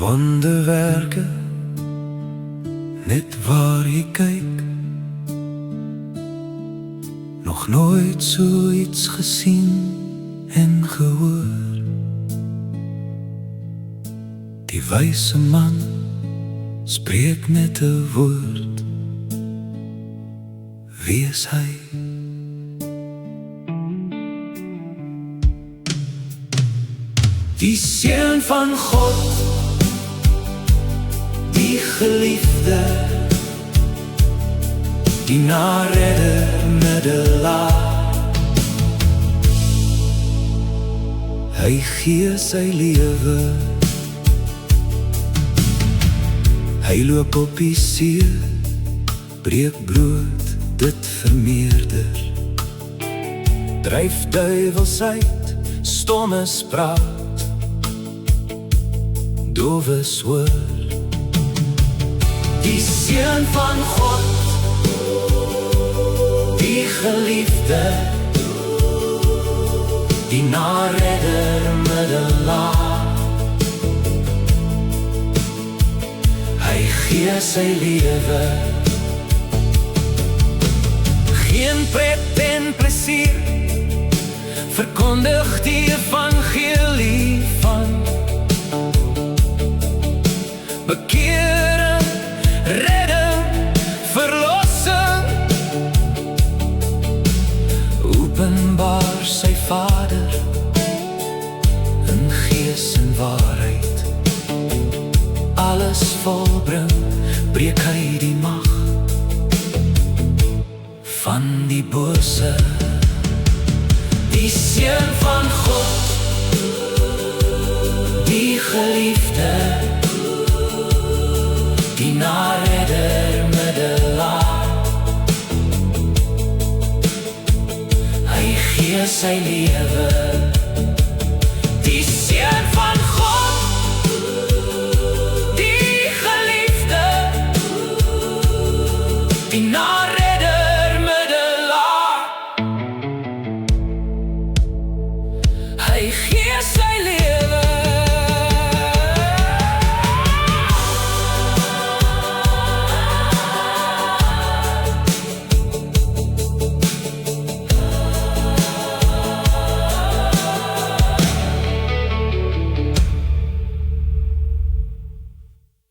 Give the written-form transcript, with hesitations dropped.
wonderwerke, net waar jy kyk. Nog nooit so iets gesien en gehoor. Die wyse man spreek net 'n woord. Wie is hy? Die Seun van God, die geliefde, die naredder middelaar. Hy gee sy lewe, hy loop op die see, breek brood, dit vermeerder. Dryf duivels uit, stommes praat, dowes hoor. Die Seun van God, die geliefde, die naredder middelaar. Hy gee sy lewe, geen pret en plesier, verkondig die evangelie van bekering, redding, verlossing. Openbaar sy Vader in gees en waarheid. Alles volbring, breek hy die mag van die bose. Die Seun van God, die geliefde, die naredder middelaar. Hy gee sy lewe, die Seun van God, die geliefde, die naredder